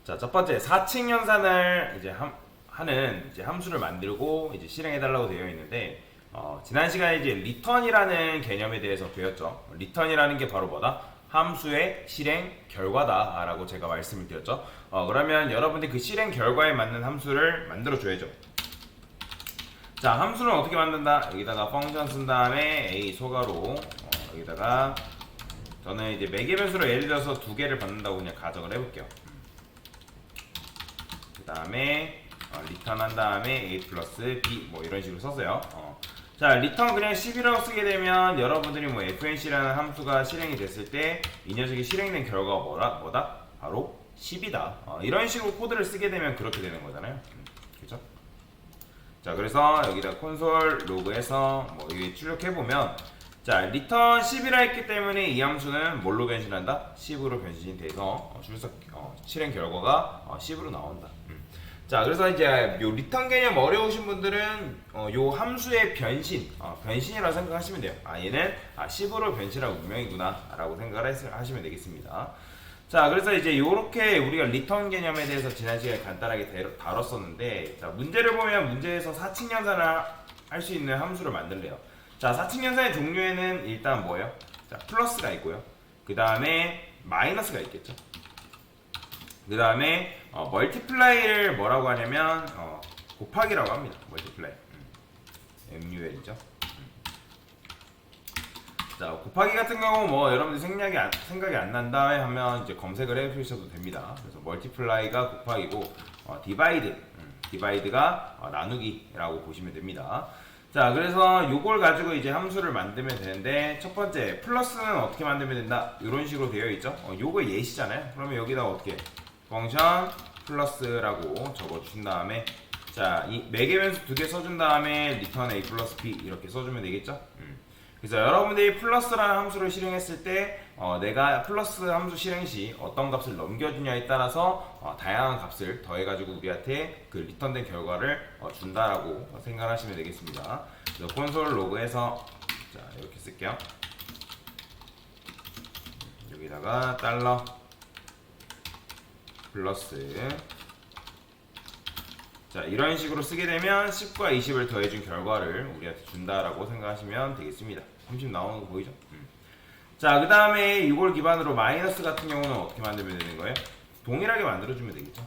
자, 첫 번째 4층 연산을 이제 하는 이제 함수를 만들고 이제 실행해 달라고 되어 있는데 지난 시간에 이제 return이라는 개념에 대해서 배웠죠. return이라는 게 바로 뭐다? 함수의 실행 결과다라고 제가 말씀을 드렸죠. 그러면 여러분들이 그 실행 결과에 맞는 함수를 만들어 줘야죠. 자, 함수는 어떻게 만든다? 여기다가 펑션 쓴 다음에 a 소가로 여기다가 저는 이제 매개 변수로 예를 들어서 두 개를 받는다고 그냥 가정을 해볼게요. 그 다음에 리턴 한 다음에 a 플러스 b 뭐 이런 식으로 썼어요. 자, 리턴 그냥 10이라고 쓰게 되면 여러분들이 뭐 fnc라는 함수가 실행이 됐을 때 이 녀석이 실행된 결과가 뭐다? 바로 10이다. 이런 식으로 코드를 쓰게 되면 그렇게 되는 거잖아요. 그죠? 자, 그래서 여기다 콘솔 로그에서 뭐 이게 출력해보면 자, 리턴 10이라 했기 때문에 이 함수는 뭘로 변신한다? 10으로 변신이 돼서 출석 실행 결과가 10으로 나온다. 자, 그래서 이제 요 리턴 개념 어려우신 분들은 요 함수의 변신이라고 생각하시면 돼요. 얘는 10으로 변신할 운명이구나 라고 생각을 하시면 되겠습니다. 자, 그래서 이제 요렇게 우리가 리턴 개념에 대해서 지난 시간에 간단하게 다뤘었는데, 자, 문제를 보면 문제에서 4층 연산을 할 수 있는 함수를 만들래요. 자, 4층 연산의 종류에는 일단 뭐예요? 자, 플러스가 있고요. 그 다음에 마이너스가 있겠죠. 그 다음에 멀티플라이를 뭐라고 하냐면 곱하기라고 합니다. 멀티플라이 MUL이죠. 자, 곱하기 같은 경우 뭐 여러분들 생각이 안 난다 하면 이제 검색을 해주셔도 됩니다. 그래서 멀티플라이가 곱하기고 디바이드가 나누기라고 보시면 됩니다. 자, 그래서 요걸 가지고 이제 함수를 만들면 되는데, 첫 번째 플러스는 어떻게 만들면 된다? 이런 식으로 되어 있죠. 요거 예시잖아요. 그러면 여기다가 어떻게 펑션 플러스라고 적어주신 다음에, 자, 이 매개 변수 두 개 써준 다음에 return a 플러스 b 이렇게 써주면 되겠죠. 그래서 여러분들이 플러스라는 함수를 실행했을 때 내가 플러스 함수 실행 시 어떤 값을 넘겨주냐에 따라서 다양한 값을 더해가지고 우리한테 그 리턴된 결과를 준다라고 생각하시면 되겠습니다. 그래서 콘솔 로그에서 자, 이렇게 쓸게요. 여기다가 달러 플러스, 자, 이런 식으로 쓰게 되면 10과 20을 더해준 결과를 우리한테 준다라고 생각하시면 되겠습니다. 30 나오는 거 보이죠? 자, 그 다음에 이걸 기반으로 마이너스 같은 경우는 어떻게 만들면 되는 거예요? 동일하게 만들어주면 되겠죠.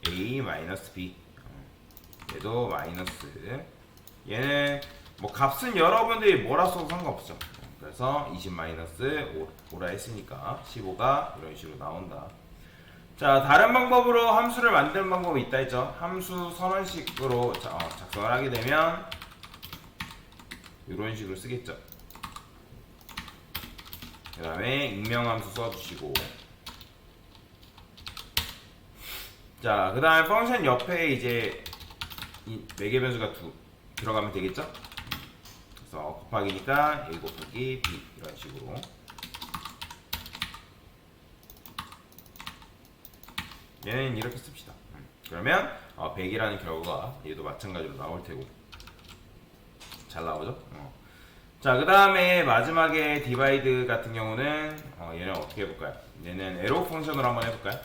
a 마이너스 b, 얘도 마이너스, 얘는 뭐 값은 여러분들이 뭐라 써도 상관없죠. 그래서 20 마이너스 5라 했으니까 15가 이런 식으로 나온다. 자, 다른 방법으로 함수를 만드는 방법이 있다 했죠. 함수 선언식으로 작성을 하게 되면 이런 식으로 쓰겠죠. 그 다음에 익명함수 써주시고, 자, 그 다음에 펑션 옆에 이제 이 매개 변수가 들어가면 되겠죠. 그래서 곱하기니까 a 곱하기 b 이런 식으로. 얘는 이렇게 씁시다. 그러면 100이라는 결과가 얘도 마찬가지로 나올 테고 잘 나오죠? 자, 그 다음에 마지막에 디바이드 같은 경우는 얘는 어떻게 해볼까요? 얘는 에로 펑션으로 한번 해볼까요?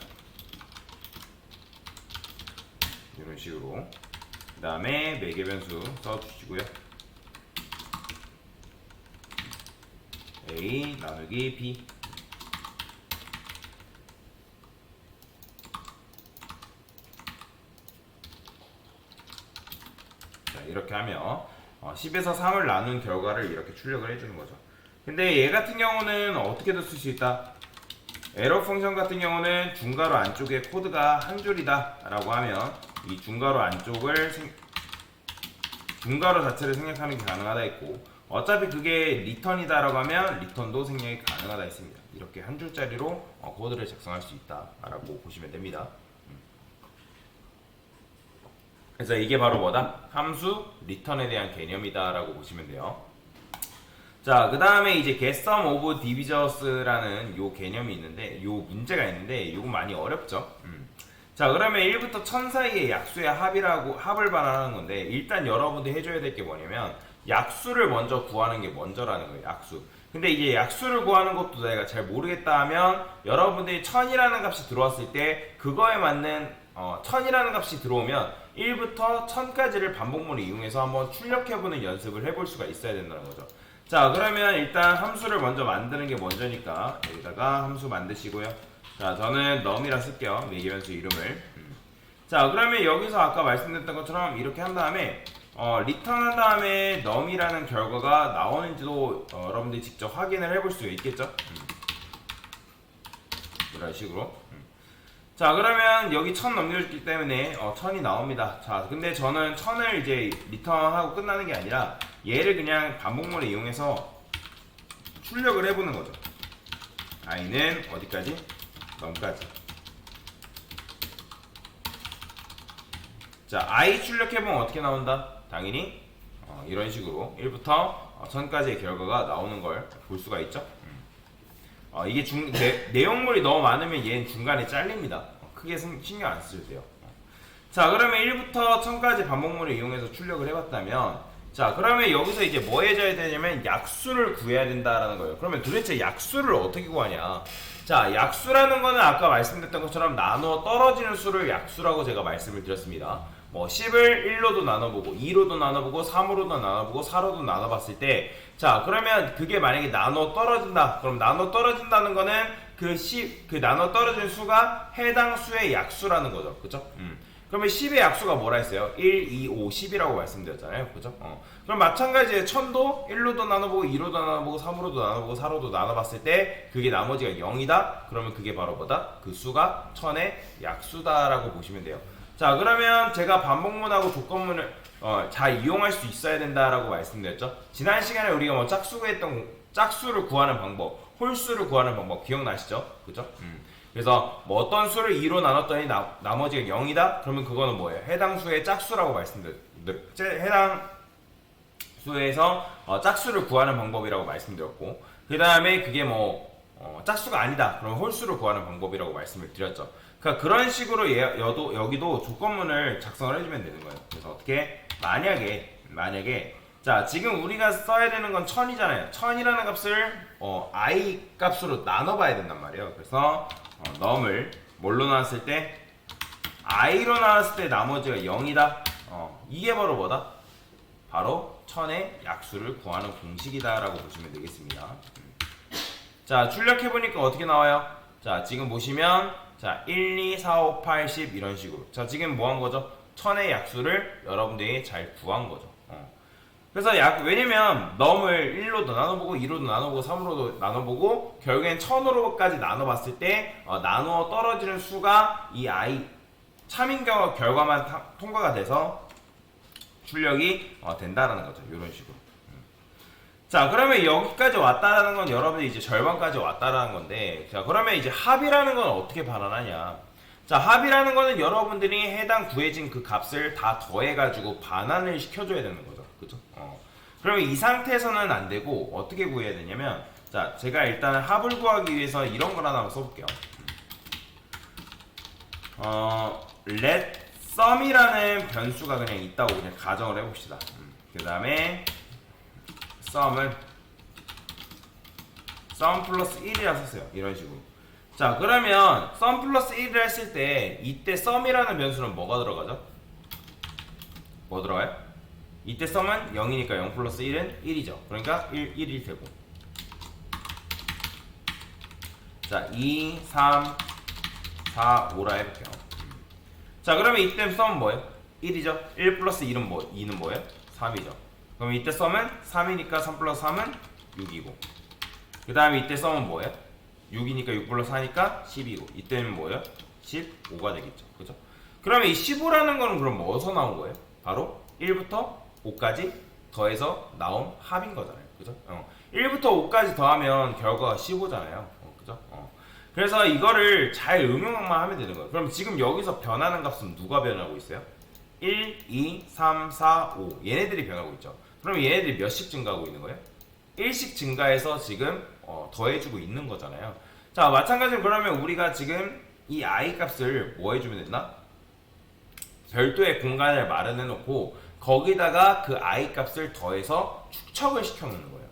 이런 식으로. 그 다음에 매개 변수 써주시고요. a 나누기 b. 이렇게 하면 10에서 3을 나눈 결과를 이렇게 출력을 해주는 거죠. 근데 얘 같은 경우는 어떻게도 쓸 수 있다. 에러 펑션 같은 경우는 중괄호 안쪽에 코드가 한 줄이다 라고 하면 이 중괄호 자체를 생략하는 게 가능하다 했고, 어차피 그게 리턴이다 라고 하면 리턴도 생략이 가능하다 했습니다. 이렇게 한 줄짜리로 코드를 작성할 수 있다 라고 보시면 됩니다. 그래서 이게 바로 뭐다? 함수 리턴에 대한 개념이다 라고 보시면 돼요. 자, 그 다음에 이제 get sum of divisors라는 요 개념이 있는데, 요 문제가 있는데 요거 많이 어렵죠. 자, 그러면 1부터 1000 사이의 약수의 합을 반환하는 건데, 일단 여러분들 해줘야 될 게 뭐냐면 약수를 먼저 구하는 게 먼저라는 거예요. 약수. 근데 이제 약수를 구하는 것도 내가 잘 모르겠다 하면 여러분들이 1000이라는 값이 들어왔을 때 그거에 맞는 1000이라는 값이 들어오면 1부터 1000까지를 반복문을 이용해서 한번 출력해보는 연습을 해볼 수가 있어야 된다는 거죠. 자, 그러면 일단 함수를 먼저 만드는 게 먼저니까 여기다가 함수 만드시고요. 자, 저는 num이라 쓸게요. 매개변수 이름을. 자, 그러면 여기서 아까 말씀드렸던 것처럼 이렇게 한 다음에 리턴한 다음에 num이라는 결과가 나오는지도 여러분들이 직접 확인을 해볼 수 있겠죠. 이런 식으로. 자, 그러면 여기 1000 넘겨줬기 때문에 1000이 나옵니다. 자, 근데 저는 1000을 이제 리턴하고 끝나는 게 아니라 얘를 그냥 반복문을 이용해서 출력을 해보는 거죠. i는 어디까지? num까지. 자, i 출력해보면 어떻게 나온다? 당연히 이런 식으로 1부터 1000까지의 결과가 나오는 걸 볼 수가 있죠. 이게 내용물이 너무 많으면 얘는 중간에 잘립니다. 크게 신경 안 쓰셔도 돼요. 자, 그러면 1부터 1000까지 반복문을 이용해서 출력을 해봤다면, 자, 그러면 여기서 이제 뭐 해줘야 되냐면 약수를 구해야 된다라는 거예요. 그러면 도대체 약수를 어떻게 구하냐? 자, 약수라는 거는 아까 말씀드렸던 것처럼 나누어 떨어지는 수를 약수라고 제가 말씀을 드렸습니다. 뭐 10을 1로도 나눠보고 2로도 나눠보고 3으로도 나눠보고 4로도 나눠봤을 때, 자, 그러면 그게 만약에 나눠 떨어진다. 그럼 나눠 떨어진다는 거는 그 나눠 떨어진 수가 해당 수의 약수라는 거죠. 그죠? 그러면 10의 약수가 뭐라 했어요? 1, 2, 5, 10이라고 말씀드렸잖아요. 그죠? 그럼 마찬가지로 1000도 1로도 나눠보고 2로도 나눠보고 3으로도 나눠보고 4로도 나눠봤을 때 그게 나머지가 0이다? 그러면 그게 바로 뭐다? 그 수가 1000의 약수다라고 보시면 돼요. 자, 그러면 제가 반복문하고 조건문을 잘 이용할 수 있어야 된다라고 말씀드렸죠. 지난 시간에 우리가 뭐 짝수를 구하는 방법, 홀수를 구하는 방법 기억나시죠? 그죠? 그래서 뭐 어떤 수를 2로 나눴더니 나머지가 0이다? 그러면 그거는 뭐예요? 해당 수의 짝수라고 말씀드렸죠. 해당 수에서 짝수를 구하는 방법이라고 말씀드렸고, 그 다음에 그게 뭐 짝수가 아니다. 그러면 홀수를 구하는 방법이라고 말씀을 드렸죠. 그러니까 그런 식으로 여기도 조건문을 작성을 해주면 되는 거예요. 그래서 어떻게 만약에 자, 지금 우리가 써야 되는 건 1000이잖아요. 1000이라는 값을 i 값으로 나눠봐야 된단 말이에요. 그래서 num을 뭘로 나눴을 때 i로 나눴을 때 나머지가 0이다. 이게 바로 뭐다? 바로 1000의 약수를 구하는 공식이다라고 보시면 되겠습니다. 자, 출력해보니까 어떻게 나와요? 자, 지금 보시면 자, 1, 2, 4, 5, 8, 10 이런 식으로. 자, 지금 뭐 한 거죠? 1000의 약수를 여러분들이 잘 구한 거죠. 그래서 왜냐면 num을 1로도 나눠보고 2로도 나눠보고 3으로도 나눠보고 결국엔 1000으로까지 나눠봤을 때 나누어 떨어지는 수가 이 i 참인 결과만 통과가 돼서 출력이 된다라는 거죠. 이런 식으로. 자, 그러면 여기까지 왔다라는 건 여러분이 이제 절반까지 왔다라는 건데, 자, 그러면 이제 합이라는 건 어떻게 반환하냐? 자, 합이라는 거는 여러분들이 해당 구해진 그 값을 다 더해가지고 반환을 시켜줘야 되는 거죠. 그죠? 그러면 이 상태에서는 안 되고 어떻게 구해야 되냐면, 자, 제가 일단 합을 구하기 위해서 이런 걸 하나 써볼게요. let sum이라는 변수가 그냥 있다고 그냥 가정을 해봅시다. 그 다음에 sum은 sum 플러스 1이라 썼어요. 이런 식으로. 자, 그러면 sum 플러스 1을 했을 때 이때 sum이라는 변수는 뭐가 들어가죠? 뭐 들어가요? 이때 sum은 0이니까 0 플러스 1은 1이죠. 그러니까 1이 되고, 자, 2, 3, 4, 5라 해볼게요. 자, 그러면 이때 sum은 뭐예요? 1이죠. 1 플러스 1은 2는 뭐예요? 3이죠. 그럼 이때 sum은 3이니까 3 플러스 3은 6이고, 그 다음에 이때 sum은 뭐예요? 6이니까 6 플러스 4니까 10이고, 이때는 뭐예요? 15가 되겠죠. 그죠? 그러면 이 15라는 거는 그럼 어디서 나온 거예요? 바로 1부터 5까지 더해서 나온 합인 거잖아요. 그죠? 1부터 5까지 더하면 결과가 15잖아요. 그죠? 그래서 이거를 잘 응용만 하면 되는 거예요. 그럼 지금 여기서 변하는 값은 누가 변하고 있어요? 1, 2, 3, 4, 5 얘네들이 변하고 있죠. 그럼 얘네들이 몇씩 증가하고 있는 거예요? 1씩 증가해서 지금 더해주고 있는 거잖아요. 자, 마찬가지로 그러면 우리가 지금 이 i 값을 뭐 해주면 된다? 별도의 공간을 마련해 놓고 거기다가 그 i 값을 더해서 축척을 시켜 놓는 거예요.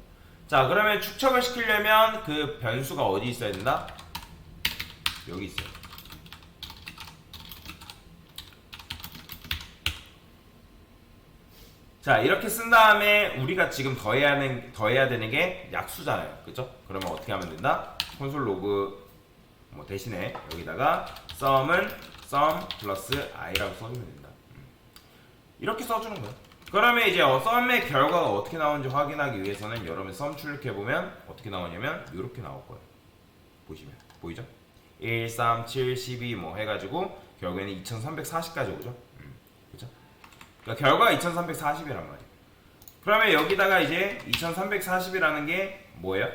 자, 그러면 축적을 시키려면 그 변수가 어디 있어야 된다? 여기 있어요. 자, 이렇게 쓴 다음에 우리가 지금 더해야 되는 게 약수잖아요. 그죠? 그러면 어떻게 하면 된다? 콘솔 로그 뭐 대신에 여기다가 sum은 sum 플러스 i라고 써주면 된다. 이렇게 써주는 거예요. 그러면 이제 sum의 결과가 어떻게 나오는지 확인하기 위해서는 여러분 sum 출력해보면 어떻게 나오냐면 이렇게 나올 거예요. 보시면 보이죠? 1, 3, 7, 12 뭐 해가지고 결국에는 2340까지 오죠. 그죠? 그러니까 결과가 2340이란 말이에요. 그러면 여기다가 이제 2340이라는 게 뭐예요?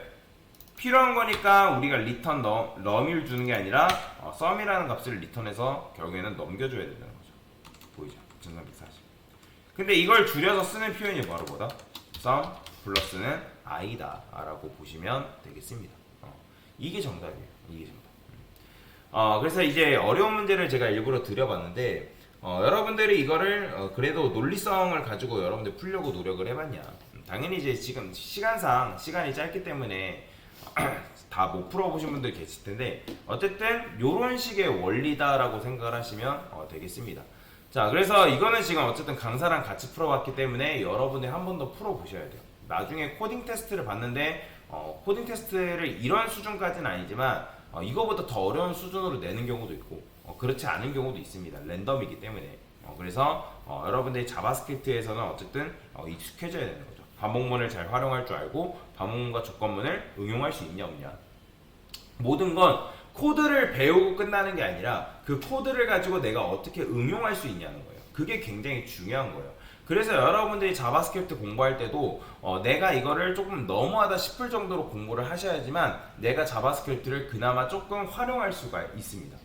필요한 거니까 우리가 리턴 럼을 주는 게 아니라 sum이라는 값을 리턴해서 결국에는 넘겨줘야 된다는 거죠. 보이죠? 2340. 근데 이걸 줄여서 쓰는 표현이 바로 뭐다? sum 플러스는 i다 라고 보시면 되겠습니다. 이게 정답이에요. 이게 정답. 그래서 이제 어려운 문제를 제가 일부러 드려봤는데 여러분들이 이거를 그래도 논리성을 가지고 여러분들 풀려고 노력을 해봤냐? 당연히 이제 지금 시간이 짧기 때문에 다 못 풀어보신 분들 계실 텐데 어쨌든 이런 식의 원리다라고 생각을 하시면 되겠습니다. 자, 그래서 이거는 지금 어쨌든 강사랑 같이 풀어봤기 때문에 여러분이 한 번 더 풀어보셔야 돼요. 나중에 코딩 테스트를 봤는데 코딩 테스트를 이런 수준까지는 아니지만 이거보다 더 어려운 수준으로 내는 경우도 있고 그렇지 않은 경우도 있습니다. 랜덤이기 때문에. 그래서 여러분들이 자바스크립트에서는 어쨌든 익숙해져야 되는 거죠. 반복문을 잘 활용할 줄 알고 반복문과 조건문을 응용할 수 있냐 없냐. 모든 건 코드를 배우고 끝나는 게 아니라 그 코드를 가지고 내가 어떻게 응용할 수 있냐는 거예요. 그게 굉장히 중요한 거예요. 그래서 여러분들이 자바스크립트 공부할 때도 내가 이거를 조금 너무하다 싶을 정도로 공부를 하셔야지만 내가 자바스크립트를 그나마 조금 활용할 수가 있습니다.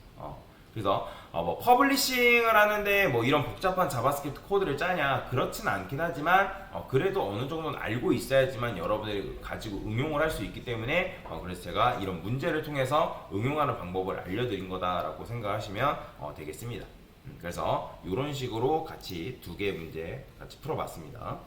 그래서 뭐 퍼블리싱을 하는데 뭐 이런 복잡한 자바스크립트 코드를 짜냐 그렇진 않긴 하지만 그래도 어느 정도는 알고 있어야지만 여러분들이 가지고 응용을 할 수 있기 때문에 그래서 제가 이런 문제를 통해서 응용하는 방법을 알려드린 거다라고 생각하시면 되겠습니다. 그래서 이런 식으로 같이 두 개의 문제 같이 풀어봤습니다.